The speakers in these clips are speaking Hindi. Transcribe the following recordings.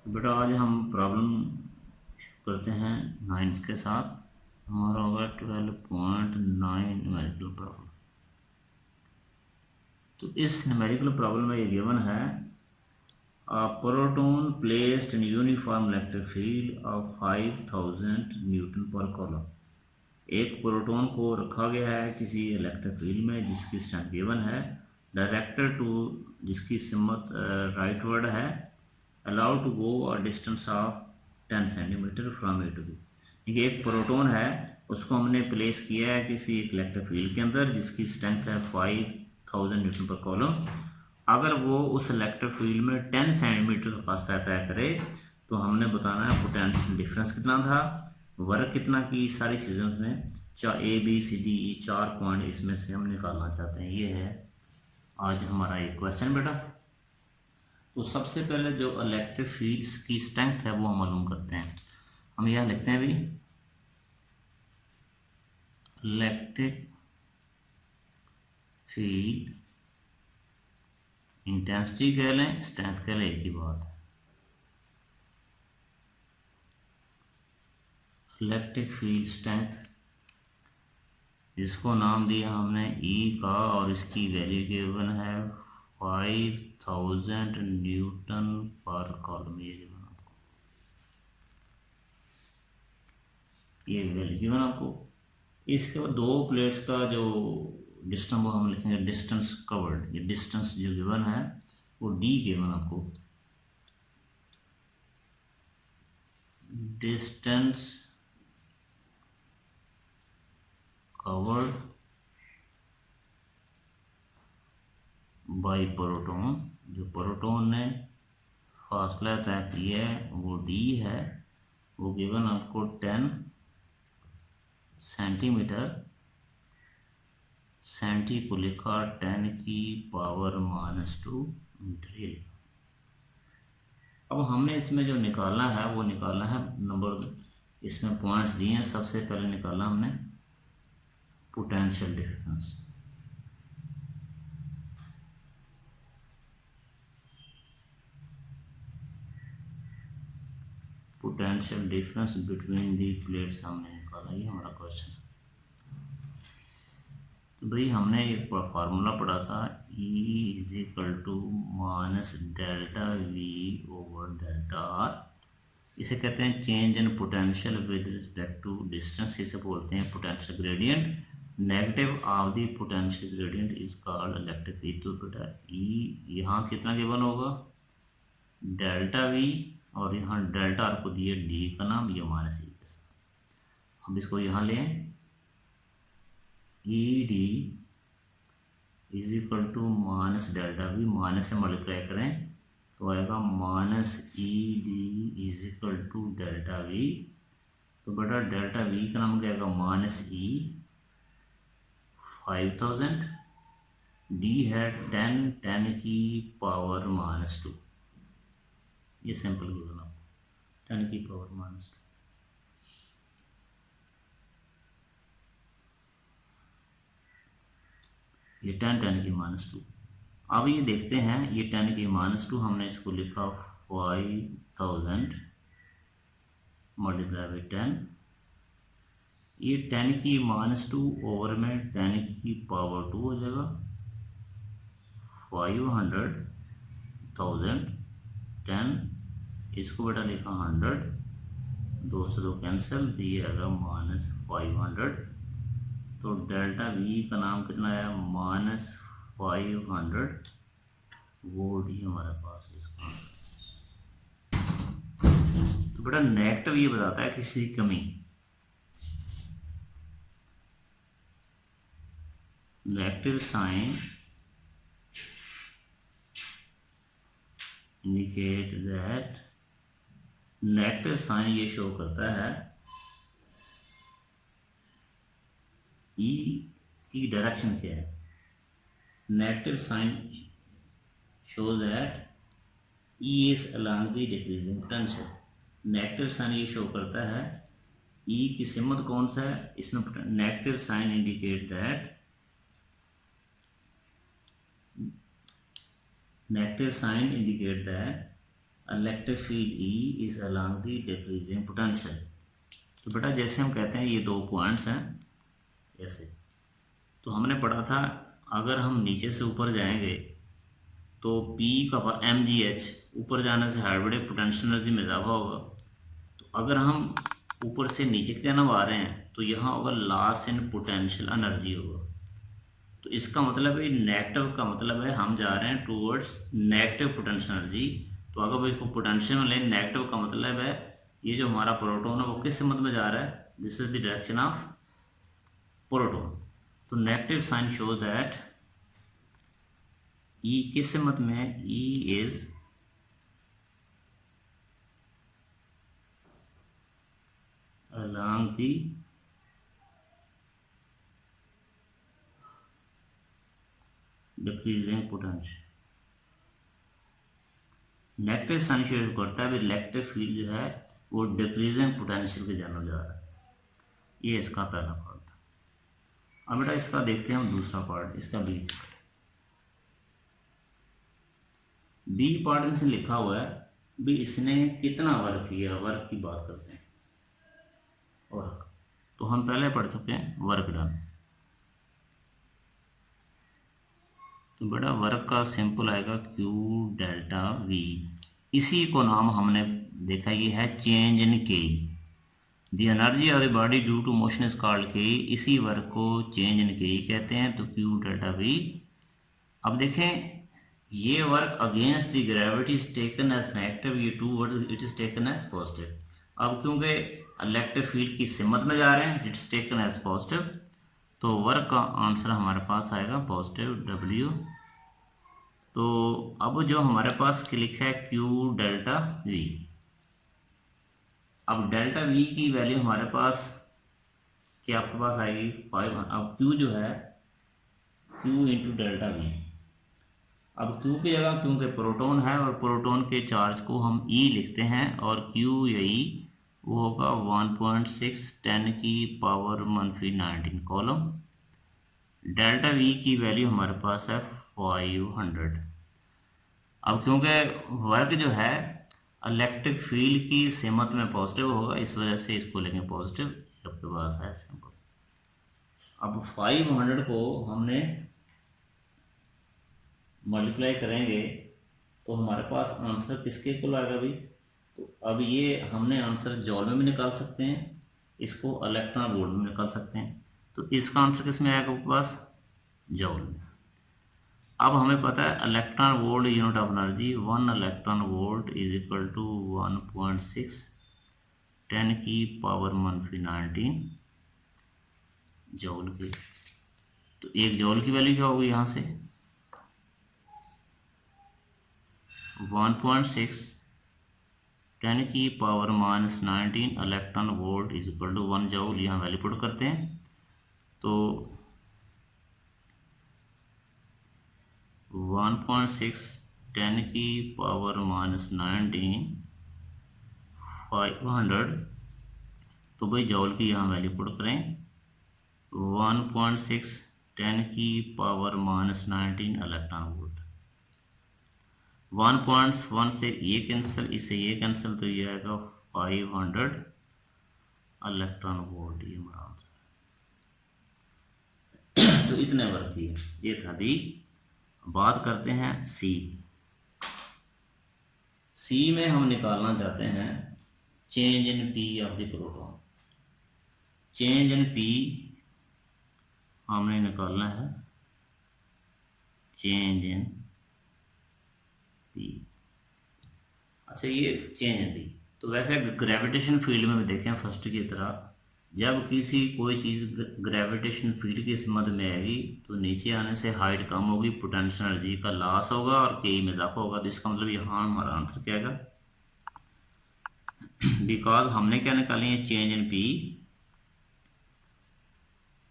तो बेटा आज हम प्रॉब्लम करते हैं नाइन्थ के साथ। हमारा होगा 12.9 न्यूमेरिकल प्रॉब्लम। तो इस न्यूमेरिकल प्रॉब्लम में ये गिवन है a proton placed in uniform electric field of 5000 newton per coulomb. एक प्रोटॉन को रखा गया है किसी इलेक्ट्रिक फील्ड में जिसकी स्ट्रेंथ गिवन है, डायरेक्टेड टू जिसकी सिमत राइट वर्ड है, allowed to go a distance of 10 centimetre from A to B. ये एक प्रोटॉन है, उसको हमने प्लेस किया है किसी इलेक्ट्रिक फील्ड के अंदर जिसकी स्ट्रेंथ है 5000 न्यूटन पर कॉलम। अगर वो उस इलेक्ट्रिक फील्ड में 10 सेंटीमीटर का फासला तय करे तो हमने बताना है पोटेंशियल डिफरेंस कितना था, वर्क कितना की, सारी चीज़ें में A B C D E 4 point इसमें से हम निकालना चाहते हैं। ये है आज हमारा एक क्वेश्चन बेटा। तो सबसे पहले जो इलेक्ट्रिक फील्ड्स की स्ट्रेंथ है वो हम मालूम करते हैं। हम यह लिखते हैं भी इलेक्ट्रिक फील्ड इंटेंसिटी कह लें, स्ट्रेंथ कह लें, एक ही बात है। इलेक्ट्रिक फील्ड स्ट्रेंथ जिसको नाम दिया हमने ई का और इसकी वैल्यू गिवन है 5000 न्यूटन पर कॉलम। ये गिवन आपको, ये वैल्यू गिवन आपको। इसके बाद दो प्लेट्स का जो डिस्टेंस वो हम लिखेंगे डिस्टेंस कवर्ड। ये डिस्टेंस जो गिवन है वो डी गिवन आपको, डिस्टेंस कवर्ड बाई प्रोटॉन। जो प्रोटॉन ने फासला तय किया है वो डी है, वो गिवन आपको 10 सेंटीमीटर। सेंटी को लिखा 10 की पावर -2 मीटर। ये अब हमने इसमें जो निकालना है वो निकालना है नंबर, इसमें पॉइंट्स दिए हैं। सबसे पहले निकालना हमने potential difference. Potential difference between the plates हमने निकाला, ये हमारा क्वेश्चन। तो भाई हमने एक फार्मूला पढ़ा था E = delta V over delta R. इसे कहते हैं change in potential with respect to distance. इसे बोलते हैं potential gradient. Negative of the potential gradient is called electric field. तो बेटा ई यहाँ कितना गिवन होगा डेल्टा वी, और यहाँ डेल्टा आर को दिए डी का नाम, ये माइनस ई के साथ। हम इसको यहाँ लें E D is delta we, minus से मल्टीप्लाई करें तो आएगा -ED इज डेल्टा वी। तो बेटा डेल्टा वी का नाम क्या आएगा -E 5000, डी है 10 की पावर -2। ये सिंपल गिवन आपको 10 की पावर -2। ये 10 की -2। अब ये देखते हैं, ये 10 की -2 हमने इसको लिखा 5000 मल्टीप्लाई बाई 10। ये 10 की -2 ओवर में 10 की पावर 2 हो जाएगा। 500,000 10, इसको बेटा लिखा 100, 2 से 2 कैंसिल, तो ये आएगा -500। तो डेल्टा वी का नाम कितना है -500 वोल्ट ही हमारे पास इसका। तो बेटा नेगेटिव ये बताता है किसी की कमी। Negative sign indicate that, negative sign ये शो करता है ई की डायरेक्शन क्या है। Negative sign shows that E is along the decreasing potential. Negative sign ये शो करता है ई की सिमत कौन सा है इसमें। Negative sign indicate that, negative sign indicate that electric field E is along the decreasing potential. तो बेटा जैसे हम कहते हैं ये दो पॉइंट्स हैं ऐसे, तो हमने पढ़ा था अगर हम नीचे से ऊपर जाएंगे तो P का mgh ऊपर जाने से हाइड्रोडिक पोटेंशियल एनर्जी में इजाफा होगा। तो अगर हम ऊपर से नीचे की तरफ आ रहे हैं तो यहाँ होगा लॉस इन पोटेंशियल एनर्जी होगा। तो इसका मतलब है नेगेटिव का मतलब है हम जा रहे हैं टूवर्ड्स नेगेटिव पोटेंशियल एनर्जी। तो अगर इसको पोटेंशियल में लें, नेगेटिव का मतलब है ये जो हमारा प्रोटॉन है वो किस समत में जा रहा है, this is the direction of proton. तो negative sign show that E किस समत में है, E is along the decreasing potential। Negative sign show करता है इलेक्ट्रिक फील्ड जो है वो डिक्रीजिंग पोटेंशियल की जानब जा रहा है। ये इसका पहला पार्ट था। अब बेटा इसका देखते हैं हम दूसरा पार्ट, इसका बी पार्ट में से लिखा हुआ है भी इसने कितना वर्क किया, वर्क की बात करते हैं। वर्क तो हम पहले पढ़ चुके हैं वर्क डन। तो बेटा वर्क का सिंपल आएगा Q डेल्टा V। इसी को नाम हमने देखा ये है change in K. The energy of the body due to motion is called K. इसी वर्क को चेंज इन के कहते हैं। तो Q डेल्टा V। अब देखें ये work against the gravity is taken as negative, ये towards it is taken as positive. अब क्योंकि इलेक्ट्रिक फील्ड की सिमत में जा रहे हैं इट्स टेकन एज पॉजिटिव, तो वर्क का आंसर हमारे पास आएगा पॉजिटिव W। तो अब जो हमारे पास लिखा है Q डेल्टा V। अब डेल्टा V की वैल्यू हमारे पास क्या आपके पास आएगी 5। अब Q जो है Q इंटू डेल्टा V। अब Q की जगह क्योंकि प्रोटॉन है और प्रोटॉन के चार्ज को हम E लिखते हैं और Q या E वो होगा 1.6 10 की पावर -19 कॉलम। डेल्टा V की वैल्यू हमारे पास है 500। अब क्योंकि वर्क जो है इलेक्ट्रिक फील्ड की सिमत में पॉजिटिव होगा इस वजह से इसको लेंगे पॉजिटिव, आपके पास है सिंपल। अब 500 को हमने मल्टीप्लाई करेंगे तो हमारे पास आंसर किसके इक्वल आएगा भाई। तो अब ये हमने आंसर जॉल में भी निकाल सकते हैं, इसको इलेक्ट्रॉन वोल्ट में निकाल सकते हैं। तो इसका आंसर किस में आएगा आपके पास, जॉल में। अब हमें पता है electron volt unit of energy 1 electron volt is equal to 1.6 10 की पावर -19 जॉल की। तो एक जॉल की वैल्यू क्या होगी यहाँ से 1.6 10 की power -19 electron volt is equal to 1 joule. यहाँ वैल्यू पुट करते हैं तो 1.6 10 की पावर -19 500। तो भाई जॉल की यहाँ वैल्यू पुट करें 1.6 10 की पावर -19 इलेक्ट्रॉन वोल्ट। 1.1 से ये कैंसिल, इससे ये कैंसिल, तो ये आएगा 500 इलेक्ट्रॉन वोल्ट। ये हमारा आंसर। तो इतने वर्क की ये था दी। बात करते हैं सी में हम निकालना चाहते हैं change in P of the proton. Change in P हमने निकालना है चेंज इन P। अच्छा ये चेंज इन P। तो वैसे ग्रेविटेशन फील्ड में देखें फर्स्ट की तरह, जब किसी कोई चीज़ ग्रेविटेशन फील्ड की समत में आएगी तो नीचे आने से हाइट कम होगी, पोटेंशियल एनर्जी का लॉस होगा और के में इजाफा होगा। तो इसका मतलब यहाँ हमारा आंसर क्या आएगा, बिकॉज हमने क्या निकाली है change in P।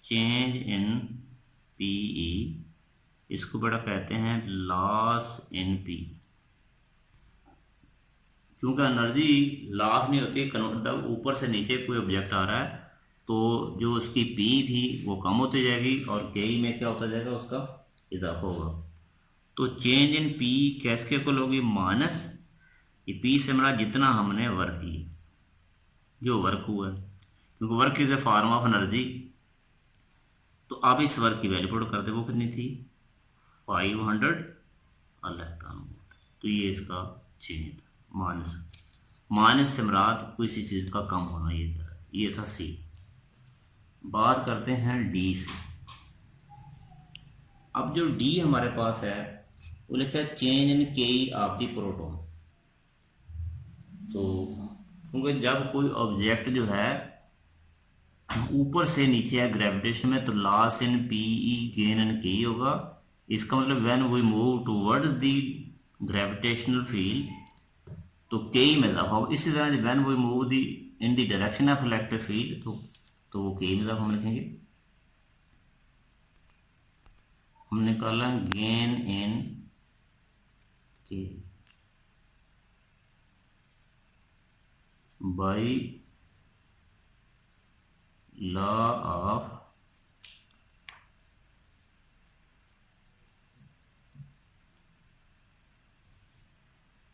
Change in PE इसको बड़ा कहते हैं लॉस इन P। क्योंकि एनर्जी लॉस नहीं होती, जब ऊपर से नीचे कोई ऑब्जेक्ट आ रहा है तो जो उसकी P थी वो कम होती जाएगी और के में क्या होता जाएगा, उसका इजाफा होगा। तो चेंज इन P कैसे इक्वल होगी ये पी से हमारा जितना हमने वर्क किया, जो वर्क हुआ है, क्योंकि work is a form of energy. तो अब इस वर्क की वैल्यू पुट करते, वो कितनी थी 500 इलेक्ट्रॉन वोल्ट। तो ये इसका चिन्ह था माइनस। माइनस से मुराद किसी चीज़ का कम होना, ये था सी। बात करते हैं डी से। अब जो डी हमारे पास है वो लिखा है चेंज इन के ऑफ द प्रोटॉन। तो क्योंकि जब कोई ऑब्जेक्ट जो है ऊपर से नीचे है ग्रेविटेशन में, तो loss in P E gain in K होगा। इसका मतलब when we move towards the gravitational field तो के में इजाफा होगा। इसी तरह when we move the in the direction of electric field तो वो के में इजाफा हम लिखेंगे। हमने निकाला गेन इन के by law of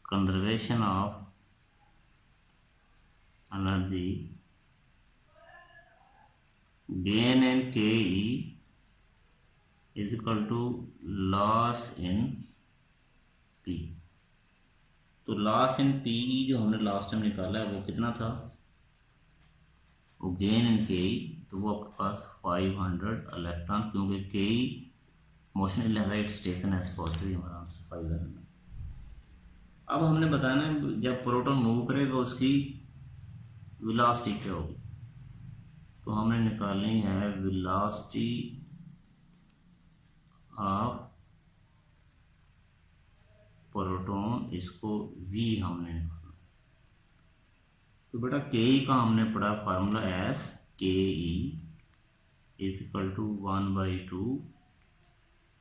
conservation of energy, gain in ke is equal to loss in p। तो लॉस इन पी जो हमने लास्ट टाइम निकाला है वो कितना था, वो गेन इन के, तो वो आपके पास 500 इलेक्ट्रॉन, क्योंकि K motion it's taken as positive, हमारा आंसर 500। अब हमने बताना है जब प्रोटॉन मूव करेगा उसकी वेलोसिटी क्या होगी। तो हमने निकालनी है वेलोसिटी ऑफ प्रोटॉन, इसको v हमने निकालना। तो बेटा के का हमने पढ़ा फार्मूला एस K E is equal to 1/2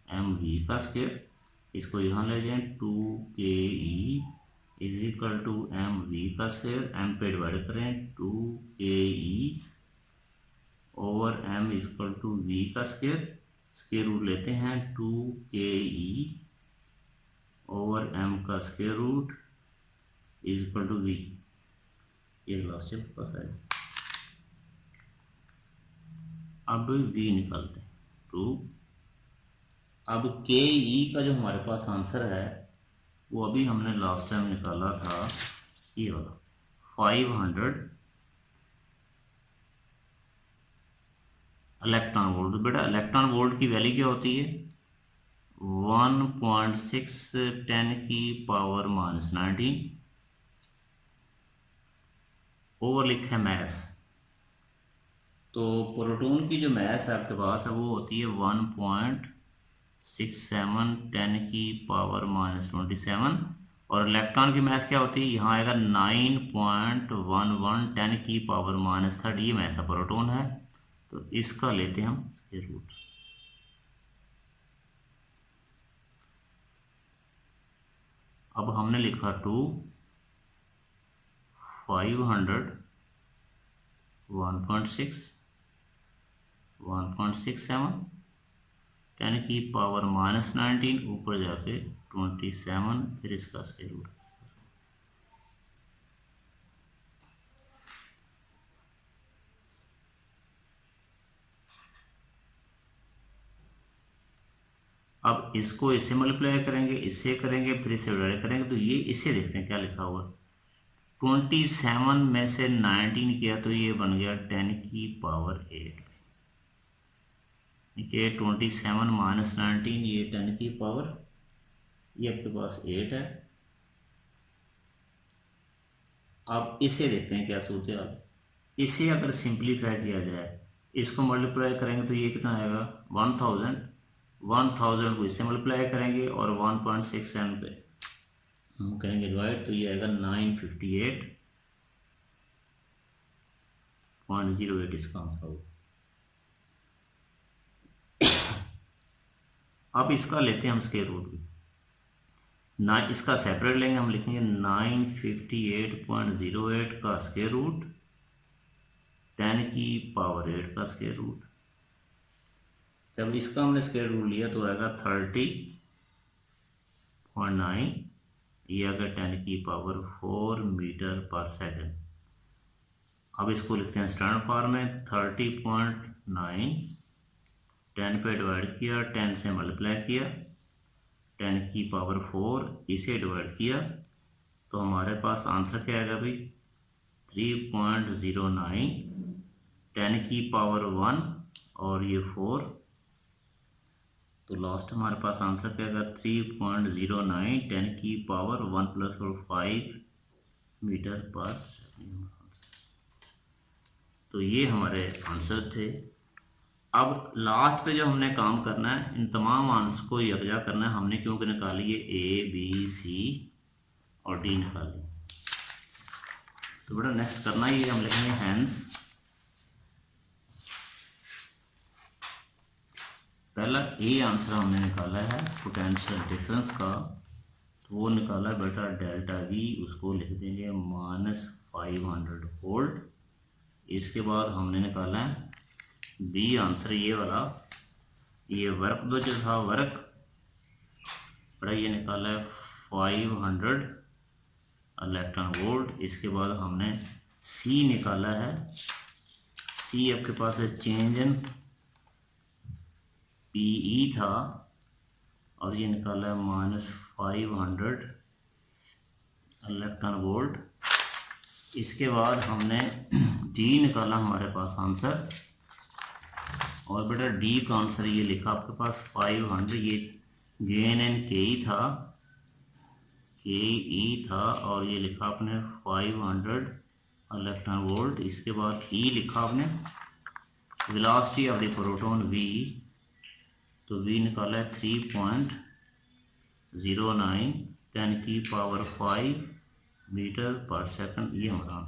mv का स्क्वायर। इसको यहाँ ले जाएं 2ke is equal to mv का स्क्वायर, m पे डिवाइड करें 2ke over m is equal to v का स्क्वायर। स्क्वायर रूट लेते हैं 2ke ओवर m का square root is equal to v। ये लास्ट स्टेप पास है। अब v निकालते हैं 2। अब के ई का जो हमारे पास आंसर है वो अभी हमने लास्ट टाइम निकाला था, ये वाला 500 इलेक्ट्रॉन वोल्ट। बेटा इलेक्ट्रॉन वोल्ट की वैल्यू क्या होती है 1.6 10 की पावर -19 ओवर लिखा है मैस। तो प्रोटॉन की जो मैस आपके पास है वो होती है 1.67 10 की पावर -27, और इलेक्ट्रॉन की मैस क्या होती है, यहाँ आएगा 9.11 10 की पावर -30। ये मैस है प्रोटॉन है, तो इसका लेते हैं हम स्क्वायर रूट। अब हमने लिखा 2 500 1.6 1.67 10 की पावर -19 ऊपर जाके 27, फिर इसका स्क्वायर रूट। अब इसको इससे मल्टीप्लाई करेंगे, इससे करेंगे, फिर इससे डिवाइड करेंगे, तो ये इससे देखते हैं क्या लिखा हुआ। 27 में से 19 किया तो ये बन गया 10 की पावर 8। ठीक है 27 -19, ये 10 की पावर, ये आपके पास 8 है। अब इसे देखते हैं क्या सूरत है। इसे अगर सिंप्लीफाई किया जाए, इसको मल्टीप्लाई करेंगे तो ये कितना आएगा 1000 को इससे मल्टीप्लाई करेंगे और 1.67 पे हम करेंगे डिवाइड, तो ये आएगा 958.08 इसका आंसर होगा। अब इसका लेते हैं हम स्क्वायर रूट भी ना, इसका सेपरेट लेंगे, हम लिखेंगे 958.08 का स्क्वायर रूट 10 की पावर 8 का स्क्वायर रूट। जब इसका हमने स्क्वायर रूट लिया तो आएगा 30.9, ये आ गया 10 की पावर 4 मीटर पर सेकंड। अब इसको लिखते हैं स्टैंडर्ड फॉर्म में 30.9 10 पे डिवाइड किया, 10 से मल्टीप्लाई किया, 10 की पावर 4 इसे डिवाइड किया तो हमारे पास आंसर क्या आएगा भाई 3.09 10 की पावर 1 और ये 4, तो लास्ट हमारे पास आंसर क्या आएगा 3.09 10 की पावर 1 प्लस 5 मीटर पर सेकंड। तो ये हमारे आंसर थे। अब लास्ट पे जो हमने काम करना है इन तमाम आंसर को यकजा करना है। हमने क्योंकि निकाली है ए बी सी और डी निकाली। तो बेटा नेक्स्ट करना ये हम लिखेंगे हैंस। पहला ए आंसर हमने निकाला है पोटेंशियल डिफरेंस का, तो वो निकाला बेटा डेल्टा वी, उसको लिख देंगे -500 वोल्ट। इसके बाद हमने निकाला है बी आंसर ये वाला, ये वर्क दो जो था वर्क बड़ा ये निकाला है 500 इलेक्ट्रॉन वोल्ट। इसके बाद हमने सी निकाला है, सी आपके पास है चेंज इन पीई था और ये निकाला है -500 इलेक्ट्रॉन वोल्ट। इसके बाद हमने डी निकाला हमारे पास आंसर, और बेटा डी का आंसर ये लिखा आपके पास 500, ये गेन एन के ई था और ये लिखा आपने 500 इलेक्ट्रॉन वोल्ट। इसके बाद ई लिखा आपने velocity of the proton V, तो वी निकाला है 3.09 10 की पावर 5 मीटर पर सेकंड, ये हमारा